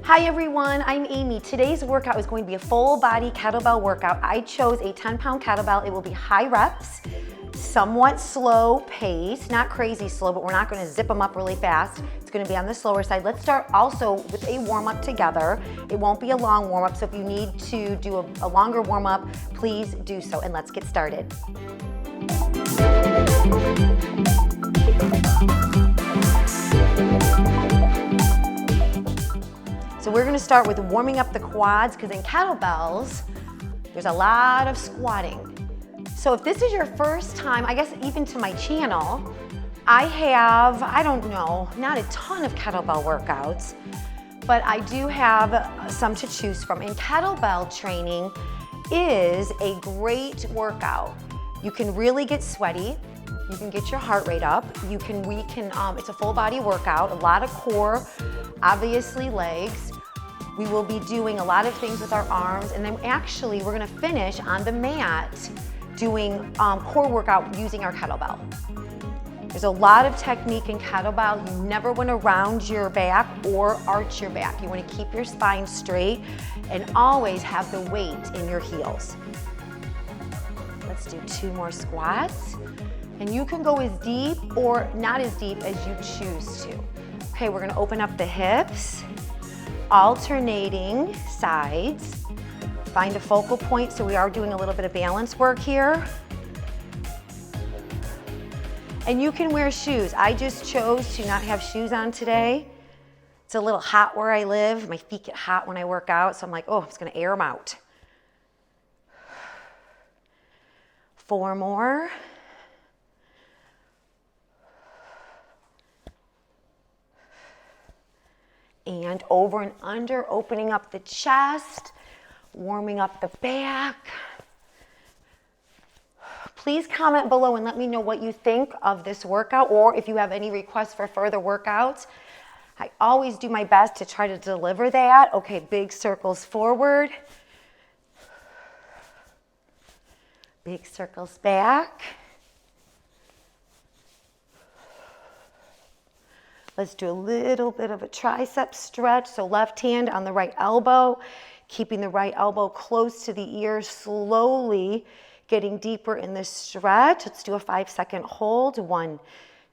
Hi everyone, I'm Amy. Today's workout is going to be a full body kettlebell workout. I chose a 10-pound kettlebell. It will be high reps, somewhat slow pace, not crazy slow, but we're not going to zip them up really fast. It's going to be on the slower side. Let's start also with a warm-up together. It won't be a long warm-up, so if you need to do a longer warm-up, please do so, and let's get started. So we're gonna start with warming up the quads, because in kettlebells, there's a lot of squatting. So if this is your first time, I guess even to my channel, I have, I don't know, not a ton of kettlebell workouts, but I do have some to choose from. And kettlebell training is a great workout. You can really get sweaty. You can get your heart rate up. It's a full body workout, a lot of core, obviously legs. We will be doing a lot of things with our arms, and then actually we're gonna finish on the mat doing core workout using our kettlebell. There's a lot of technique in kettlebell. You never wanna round your back or arch your back. You wanna keep your spine straight and always have the weight in your heels. Let's do 2 more squats. And you can go as deep or not as deep as you choose to. Okay, we're gonna open up the hips, alternating sides. Find a focal point, so we are doing a little bit of balance work here. And you can wear shoes. I just chose to not have shoes on today. It's a little hot where I live. My feet get hot when I work out, so I'm like, oh, I'm just gonna air them out. 4 more. And over and under, opening up the chest, warming up the back. Please comment below and let me know what you think of this workout, or if you have any requests for further workouts. I always do my best to try to deliver that. Okay, big circles forward. Big circles back. Let's do a little bit of a tricep stretch. So left hand on the right elbow, keeping the right elbow close to the ear, slowly getting deeper in this stretch. Let's do a 5-second hold. 1,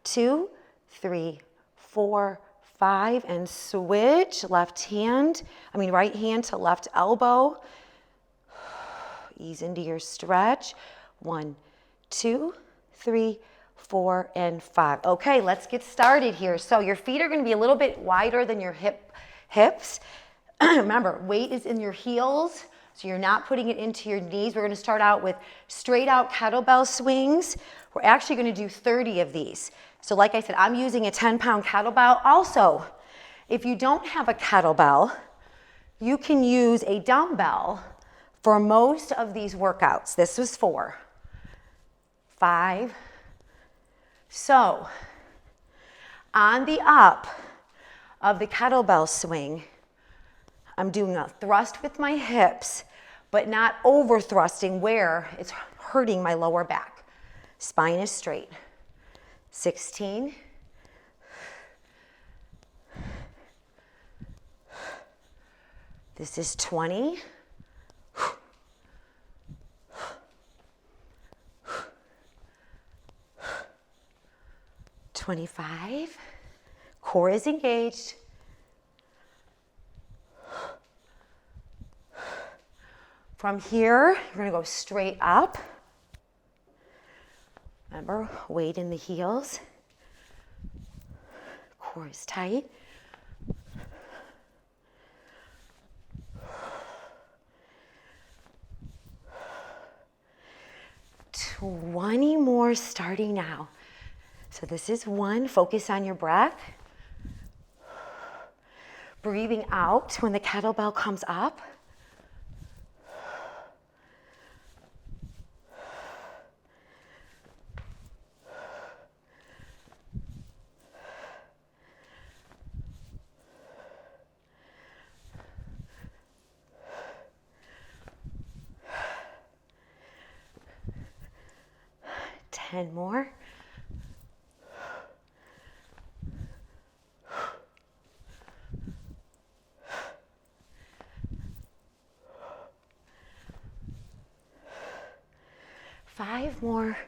2, 3, 4, 5, and switch. Right hand to left elbow. Ease into your stretch. 1, 2, 3, 4, and 5. Okay, let's get started here. So your feet are going to be a little bit wider than your hips. Remember, weight is in your heels, so you're not putting it into your knees. We're going to start out with straight out kettlebell swings. We're actually going to do 30 of these. So like I said, I'm using a 10-pound kettlebell. Also, if you don't have a kettlebell, you can use a dumbbell for most of these workouts. This was 4, 5. So, on the up of the kettlebell swing, I'm doing a thrust with my hips, but not over thrusting where it's hurting my lower back. Spine is straight. 16. This is 20. 25, core is engaged. From here, you're gonna go straight up. Remember, weight in the heels. Core is tight. Twenty more starting now. So this is 1, focus on your breath. Breathing out when the kettlebell comes up. Ten more. 5 more.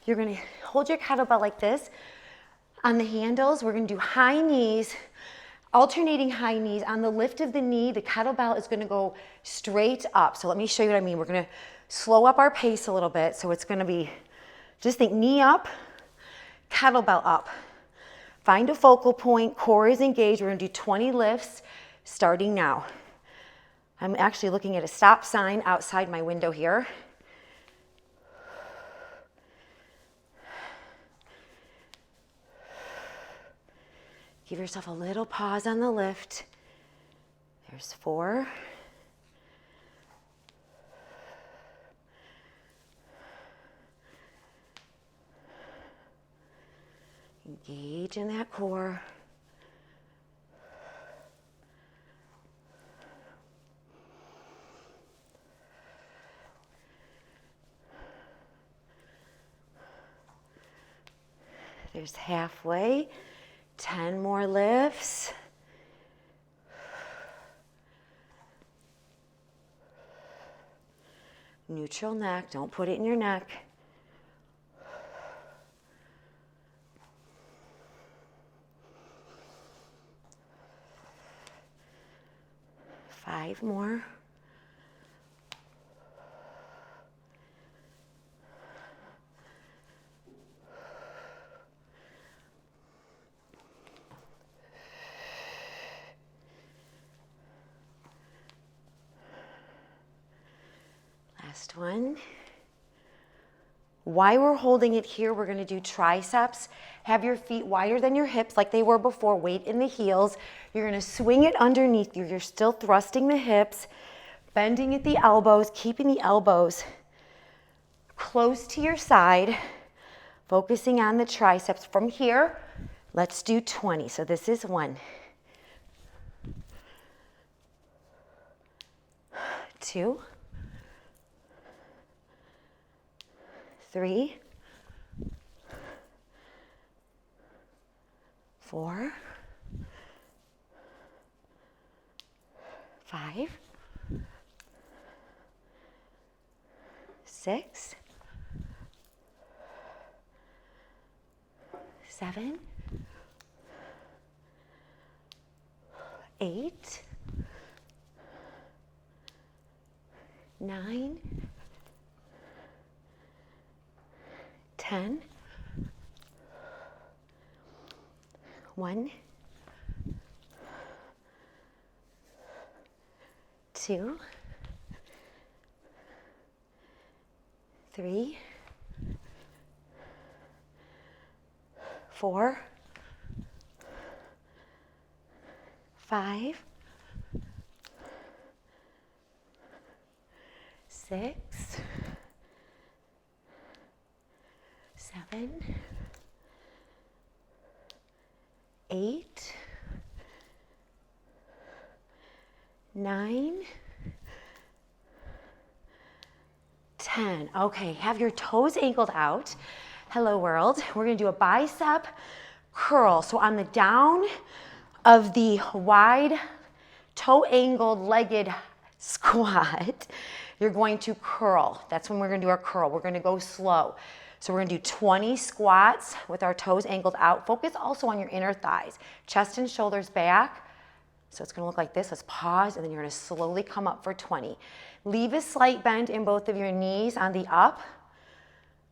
You're gonna hold your kettlebell like this. On the handles, we're gonna do high knees, alternating high knees. On the lift of the knee, the kettlebell is gonna go straight up. So let me show you what I mean. We're gonna slow up our pace a little bit. So it's gonna be, just think knee up, kettlebell up. Find a focal point, core is engaged. We're gonna do 20 lifts starting now. I'm actually looking at a stop sign outside my window here. Give yourself a little pause on the lift. There's 4. Engage in that core. There's halfway. 10 more lifts. Neutral neck, don't put it in your neck. Five more. Last one. While we're holding it here, we're gonna do triceps. Have your feet wider than your hips like they were before, weight in the heels. You're gonna swing it underneath you. You're still thrusting the hips, bending at the elbows, keeping the elbows close to your side, focusing on the triceps. From here, let's do 20. So this is 1, 2, 3, 4, 5, 6, 7, 8, 9, 10, 1, 2, 3, 4, 5, 6, 7, 8, 9, 10. Okay, have your toes angled out. Hello world. We're gonna do a bicep curl. So on the down of the wide toe angled legged squat, you're going to curl. That's when we're gonna do our curl. We're gonna go slow. So we're gonna do 20 squats with our toes angled out. Focus also on your inner thighs. Chest and shoulders back. So it's gonna look like this. Let's pause, and then you're gonna slowly come up for 20. Leave a slight bend in both of your knees on the up.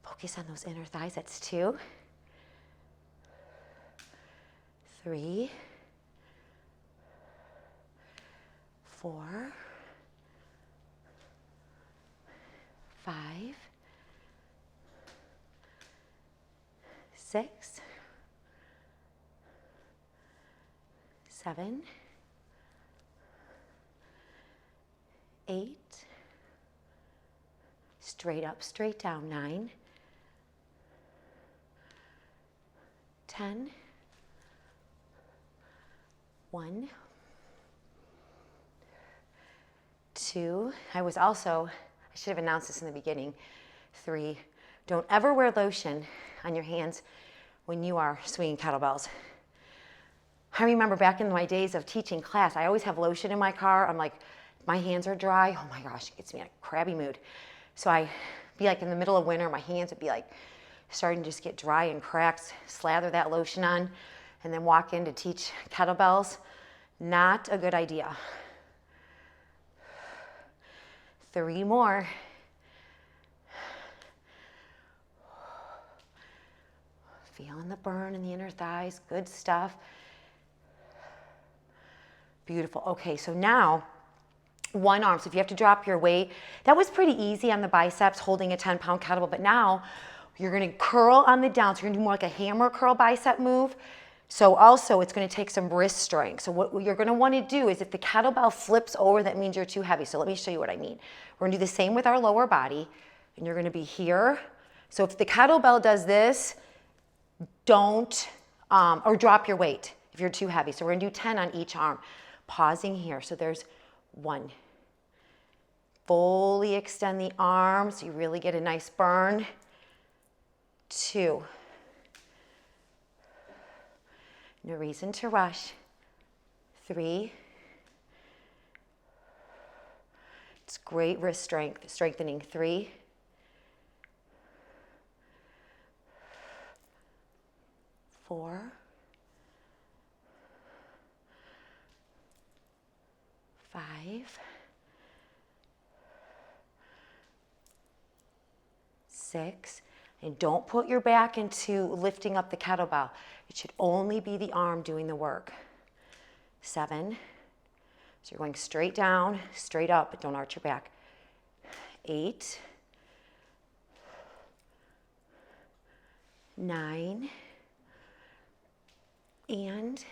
Focus on those inner thighs. That's 2, 3, 4, 5, 6, 7, 8, straight up, straight down, 9, 10, 1, 2, I should have announced this in the beginning, 3, don't ever wear lotion on your hands when you are swinging kettlebells. I remember back in my days of teaching class, I always have lotion in my car. I'm like, my hands are dry. Oh my gosh, it gets me in a crabby mood. So I'd be like in the middle of winter, my hands would be like starting to just get dry and cracked, slather that lotion on, and then walk in to teach kettlebells. Not a good idea. 3 more. Feeling the burn in the inner thighs, good stuff. Beautiful. Okay, so now one arm. So if you have to drop your weight, that was pretty easy on the biceps, holding a 10-pound kettlebell, but now you're gonna curl on the down. So you're gonna do more like a hammer curl bicep move. So also it's gonna take some wrist strength. So what you're gonna wanna do is if the kettlebell flips over, that means you're too heavy. So let me show you what I mean. We're gonna do the same with our lower body, and you're gonna be here. So if the kettlebell does this, don't, or drop your weight if you're too heavy. So we're gonna do 10 on each arm. Pausing here. So there's 1. Fully extend the arms so you really get a nice burn. 2. No reason to rush. 3. It's great wrist strength, strengthening. 3. 4. 5. 6. And don't put your back into lifting up the kettlebell. It should only be the arm doing the work. 7. So you're going straight down, straight up, but don't arch your back. 8. 9. And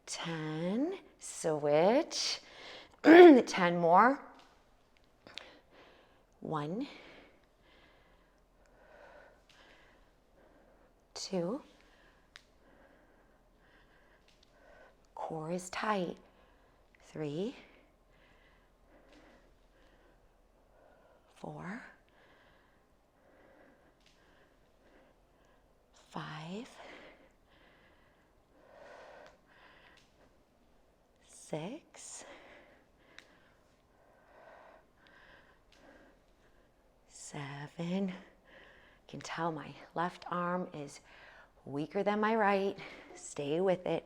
10. Switch. 10 more. 1. 2. Core is tight. 3. 4. 5. 6. 7. You can tell my left arm is weaker than my right. Stay with it.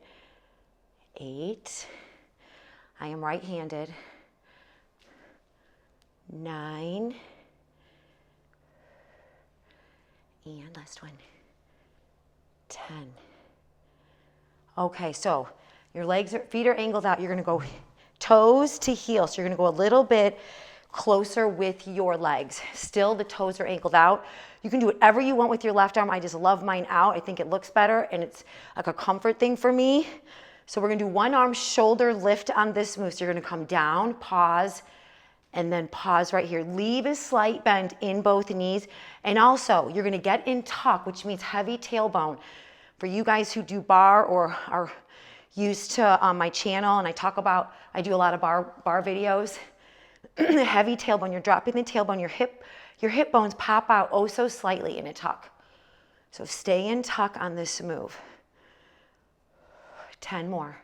8. I am right-handed. 9. And last one. 10. Okay, so your feet are angled out. You're gonna go toes to heel. So you're gonna go a little bit closer with your legs. Still, the toes are angled out. You can do whatever you want with your left arm. I just love mine out. I think it looks better and it's like a comfort thing for me. So we're gonna do one arm shoulder lift on this move. So you're gonna come down, pause, and then pause right here. Leave a slight bend in both knees. And also, you're gonna get in tuck, which means heavy tailbone. For you guys who do bar or are used to my channel, and I do a lot of bar videos, heavy tailbone, you're dropping the tailbone, your hip bones pop out oh so slightly in a tuck. So stay in tuck on this move. 10 more.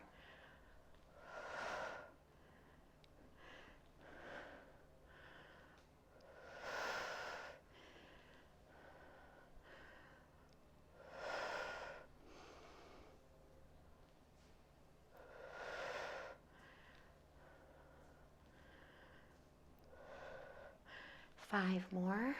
Five more.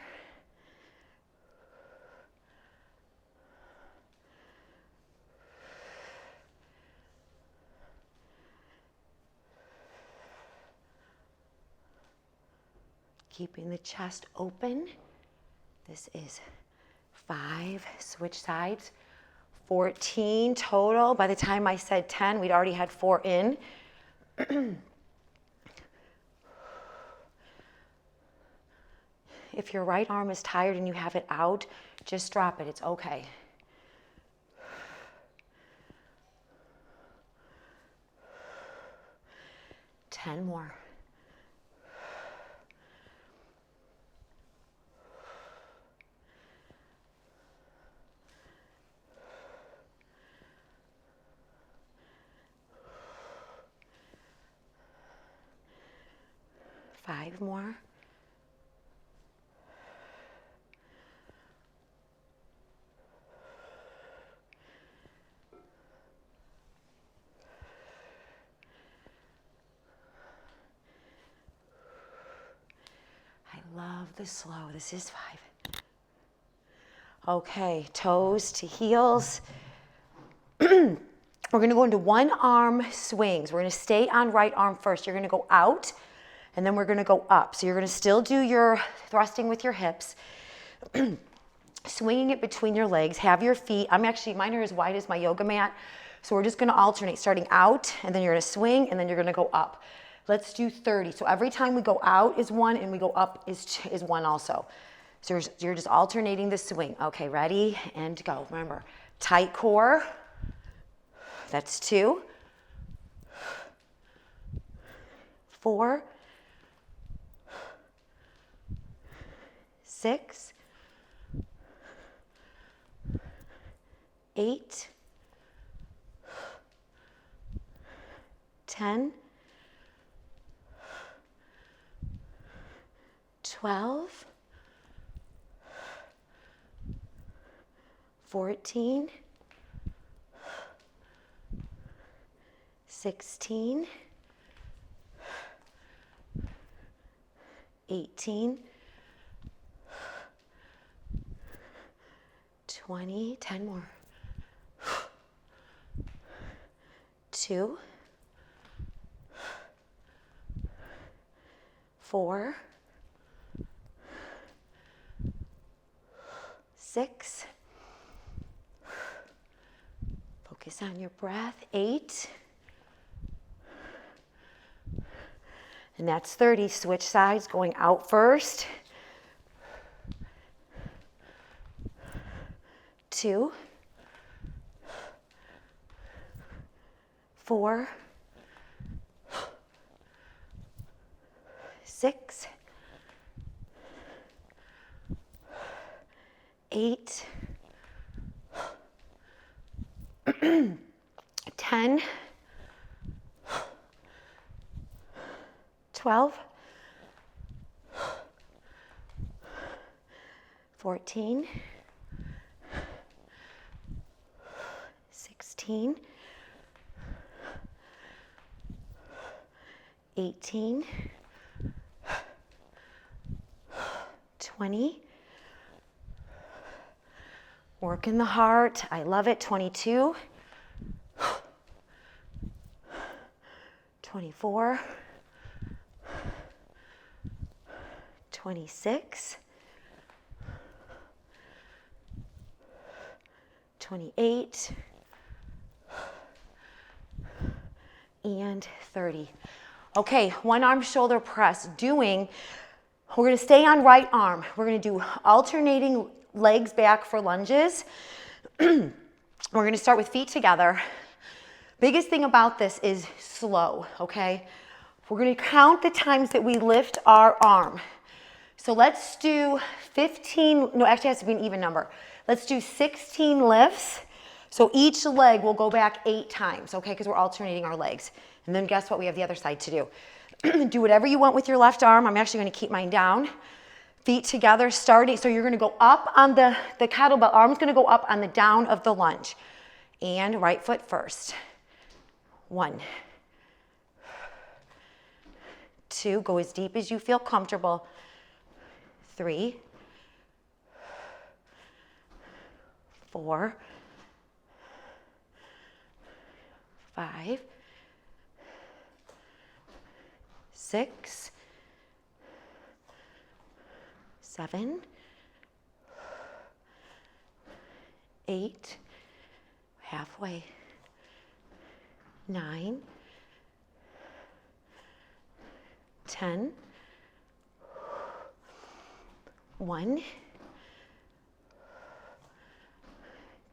Keeping the chest open. This is 5, switch sides. 14 total. By the time I said 10, we'd already had 4 in. If your right arm is tired and you have it out, just drop it. It's okay. Ten more. 5 more. I love the slow. This is 5. Okay, toes to heels. We're going to go into one arm swings. We're going to stay on right arm first. You're going to go out, and then we're going to go up. So you're going to still do your thrusting with your hips, swinging it between your legs. Have your feet. Mine are as wide as my yoga mat. So we're just going to alternate, starting out, and then you're going to swing, and then you're going to go up. Let's do 30. So every time we go out is 1, and we go up is 1 also. So you're just alternating the swing. Okay, ready, and go. Remember, tight core. That's 2, 4, 6, 8, 10, 12, 14, 16, 18, 20, 10 more. 2, 4, 6. Focus on your breath. 8. And that's 30. Switch sides, going out first. 2, 4, 6, 8, 10, 12, 14, 16, 18, 20. Working the heart. I love it. 22, 24, 26, 28, and 30. Okay, one arm shoulder press. We're going to stay on right arm. We're going to do alternating legs back for lunges. We're going to start with feet together. Biggest thing about this is slow, okay? We're going to count the times that we lift our arm. So let's do 15, no, actually it has to be an even number. Let's do 16 lifts. So each leg will go back 8 times, okay? Because we're alternating our legs. And then guess what? We have the other side to do. Do whatever you want with your left arm. I'm actually going to keep mine down. Feet together, starting. So you're going to go up on the kettlebell. Arm's going to go up on the down of the lunge. And right foot first. 1, 2, go as deep as you feel comfortable. 3, 4, 5, 6, 7, 8, halfway, 9, 10, 1,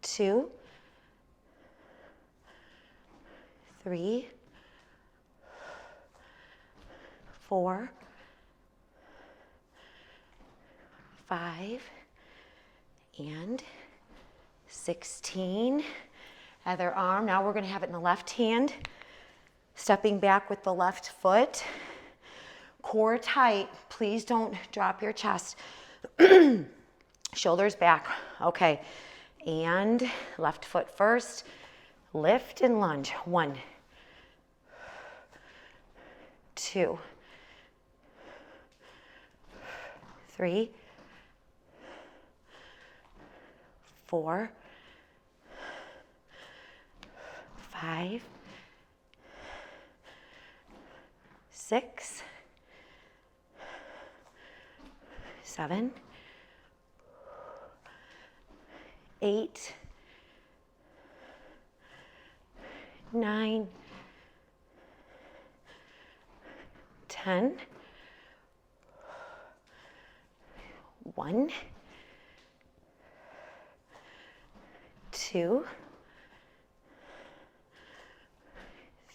2, 3, 4, 5, and 16. Other arm. Now we're going to have it in the left hand. Stepping back with the left foot. core tight. Please don't drop your chest. Shoulders back. Okay. And left foot first. Lift and lunge. 1, 2, 3, 4, 5, 6, 7, 8, 9, 10, 1, 2,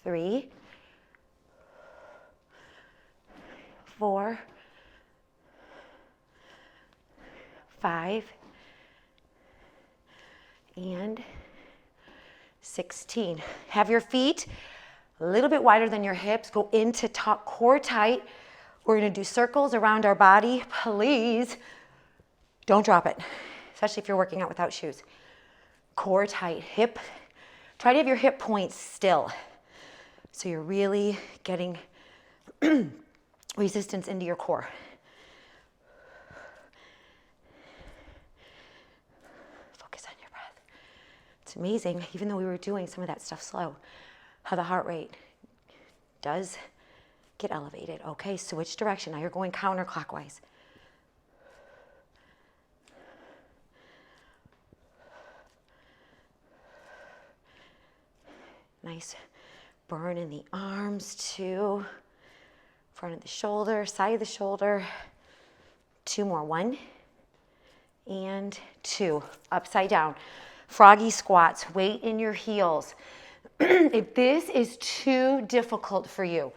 3, 4, 5, and 16. Have your feet a little bit wider than your hips. Go into top, core tight. We're gonna do circles around our body. Please don't drop it, especially if you're working out without shoes. Core tight, hip. Try to have your hip points still. So you're really getting resistance into your core. Focus on your breath. It's amazing, even though we were doing some of that stuff slow, how the heart rate does get elevated. Okay, switch direction. Now you're going counterclockwise. Nice burn in the arms too. Front of the shoulder, side of the shoulder. 2 more. 1 and 2. Upside down. Froggy squats. Weight in your heels. If this is too difficult for you,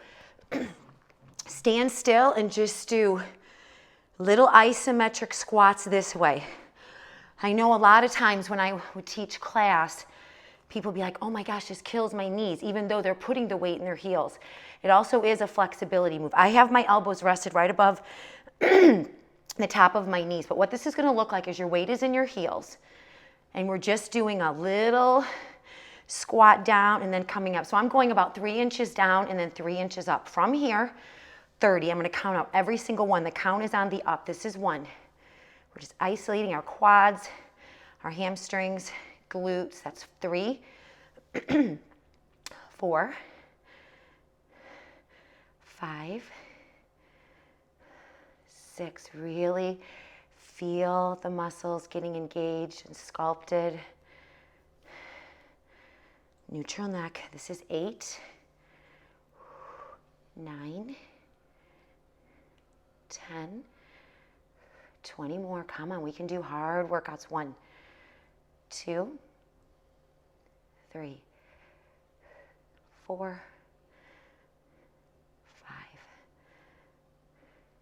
stand still and just do little isometric squats this way. I know a lot of times when I would teach class, people be like, oh my gosh, this kills my knees, even though they're putting the weight in their heels. It also is a flexibility move. I have my elbows rested right above the top of my knees, but what this is gonna look like is your weight is in your heels, and we're just doing a little squat down and then coming up. So I'm going about 3 inches down and then 3 inches up. From here, 30. I'm gonna count out every single one. The count is on the up. This is 1. We're just isolating our quads, our hamstrings, glutes. That's 3, 4, 5, 6. Really feel the muscles getting engaged and sculpted. Neutral neck. This is 8, 9, 10, 20 more. Come on, we can do hard workouts. 1, 2, 3, 4, 5,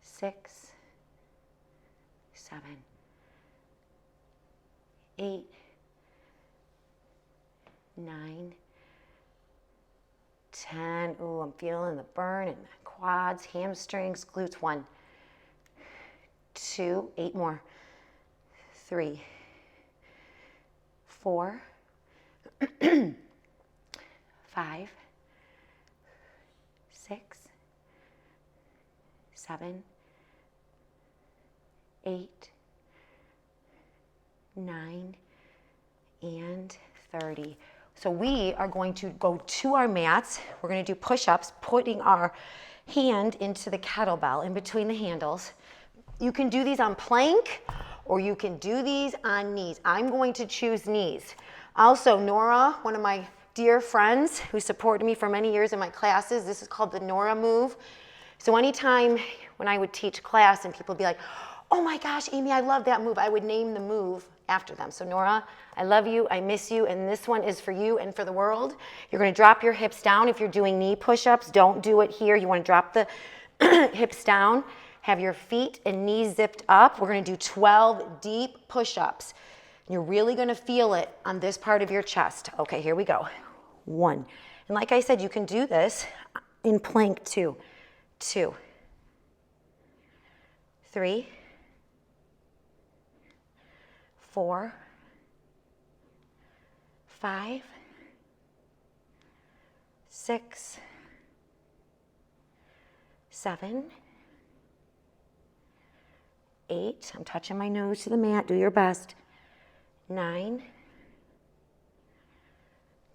6, 7, 8, 9, 10. Ooh, I'm feeling the burn in the quads, hamstrings, glutes. 1, 2, 8 more. 3, 4, 5, 6, 7, 8, 9, and 30. So we are going to go to our mats. We're going to do push-ups, putting our hand into the kettlebell in between the handles. You can do these on plank or you can do these on knees. I'm going to choose knees. Also, Nora, one of my dear friends who supported me for many years in my classes, this is called the Nora Move. So anytime when I would teach class and people would be like, oh my gosh, Amy, I love that move, I would name the move after them. So Nora, I love you, I miss you, and this one is for you and for the world. You're gonna drop your hips down. If you're doing knee push-ups, don't do it here. You wanna drop the hips down, have your feet and knees zipped up. We're gonna do 12 deep push-ups. You're really gonna feel it on this part of your chest. Okay, here we go. 1. And like I said, you can do this in plank too. 2, 3, 4, 5, 6, 7, 8. I'm touching my nose to the mat. Do your best. 9,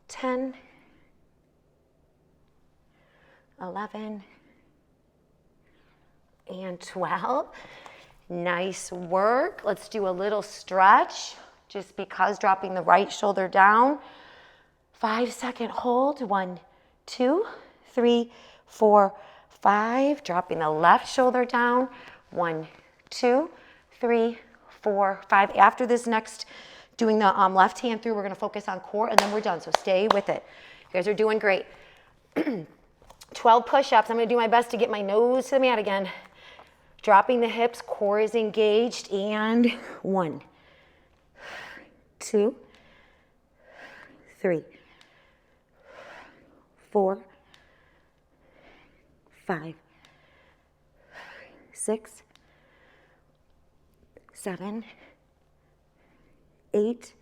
10, 11, and 12. Nice work. Let's do a little stretch, just because, dropping the right shoulder down. 5-second hold. 1, 2, 3, 4, 5. Dropping the left shoulder down. 1, 2, 3, 4, 5. After this next, doing the left hand through, we're going to focus on core, and then we're done. So stay with it. You guys are doing great. 12 push-ups. I'm going to do my best to get my nose to the mat again. Dropping the hips, core is engaged, and 1, 2, 3, 4, 5, 6, 7, 8,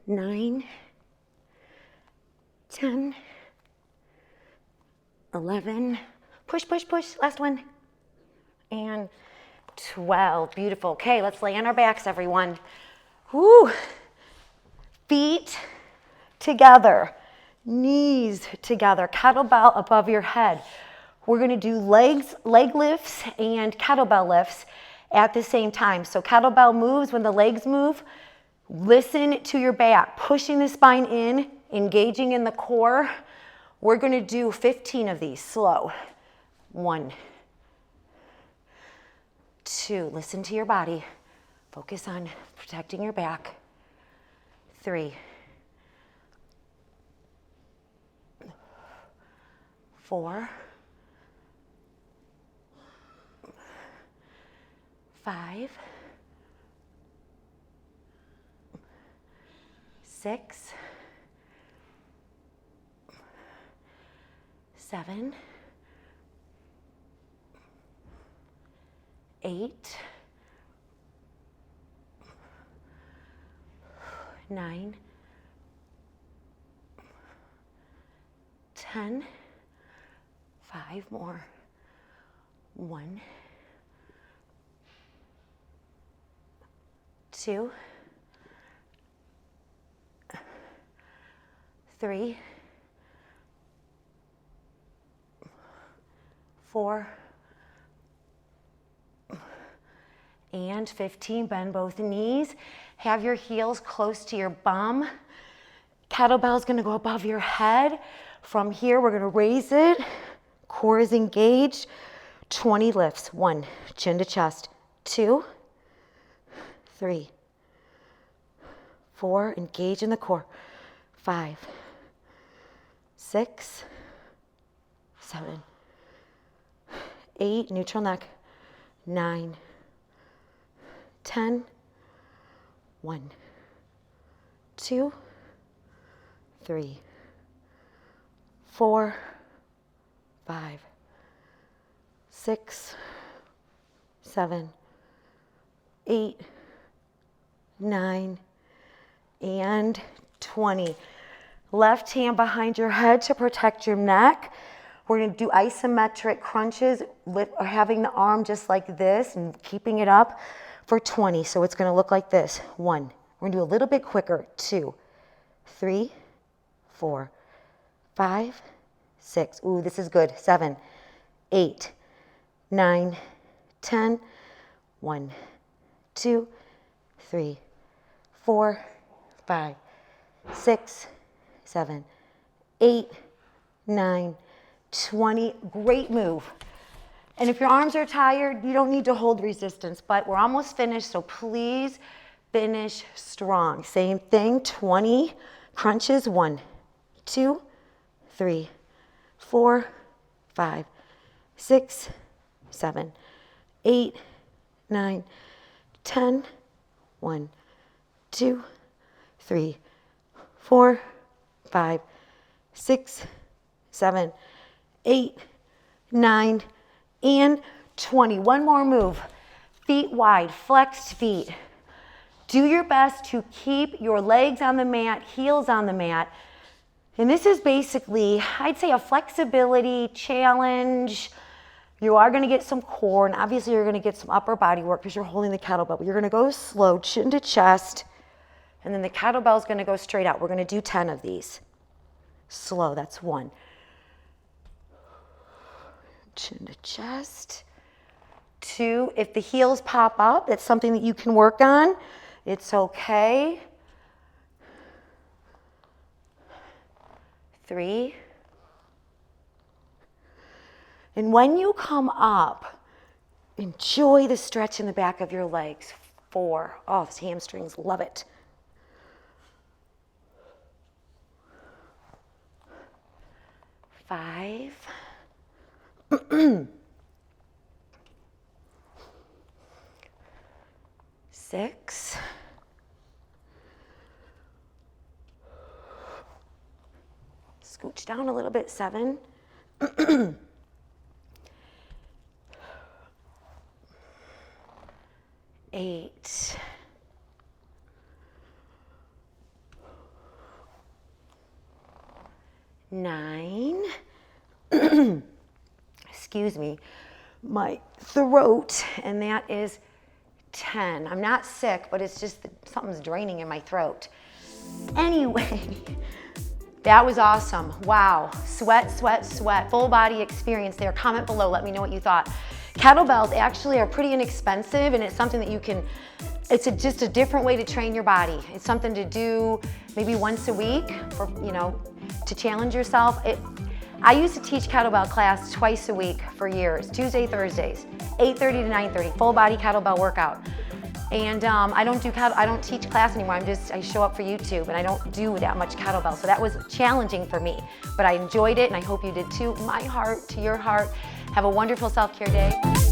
9, 10, 11, push, push, push, last one, and 12. Beautiful. Okay, let's lay on our backs, everyone. Woo. Feet together, knees together, kettlebell above your head. We're going to do leg lifts and kettlebell lifts at the same time. So kettlebell moves when the legs move. Listen to your back, pushing the spine in, engaging in the core. We're going to do 15 of these, slow. 1, 2, listen to your body. Focus on protecting your back. 3, 4, 5, 6, 7, 8, 9, 10, 5 more. 1, 2, 3, 4, and 15. Bend both knees. Have your heels close to your bum. Kettlebell is going to go above your head. From here, we're going to raise it. Core is engaged. 20 lifts. 1, chin to chest. 2, 3, 4, engage in the core. 5, 6, 7, 8, neutral neck. 9, 10, 1, 2, 3, 4, 5, 6, 7, 8, 9, and 20. Left hand behind your head to protect your neck. We're going to do isometric crunches, having the arm just like this and keeping it up for 20. So it's going to look like this. 1. We're going to do a little bit quicker. 2, 3, 4, 5, 6. Ooh, this is good. 7, 8, 9, 10. 1, 2, 3, 4, 5, 6, 7, 8, 9, 20. Great move. And if your arms are tired, you don't need to hold resistance, but we're almost finished, so please finish strong. Same thing, 20 crunches. 1, 2, 3, 4, 5, 6, 7, 8, 9, 10. 1, 2, 3, 4, 5, 6, 7, 8, 9, and 20. One more move. Feet wide, flexed feet. Do your best to keep your legs on the mat, heels on the mat. And this is basically, I'd say, a flexibility challenge. You are going to get some core, and obviously you're going to get some upper body work because you're holding the kettlebell. But you're going to go slow, chin to chest, and then the kettlebell is going to go straight out. We're going to do 10 of these. Slow, that's 1. Chin to chest. 2, if the heels pop up, it's something that you can work on. It's okay. 3. And when you come up, enjoy the stretch in the back of your legs. 4. Oh, those hamstrings, love it. 5. 6. 'Scooch down a little bit. 7. 8. 9. Excuse me, my throat, and that is 10. I'm not sick, but it's just that something's draining in my throat. Anyway, that was awesome. Wow, sweat, sweat, sweat. Full body experience there. Comment below, let me know what you thought. Kettlebells actually are pretty inexpensive, and it's something that you can, it's just a different way to train your body. It's something to do maybe once a week for, to challenge yourself. I used to teach kettlebell class twice a week for years, Tuesday, Thursdays, 8:30 to 9:30, full body kettlebell workout. And I don't teach class anymore. I show up for YouTube, and I don't do that much kettlebell. So that was challenging for me, but I enjoyed it, and I hope you did too. My heart to your heart. Have a wonderful self-care day.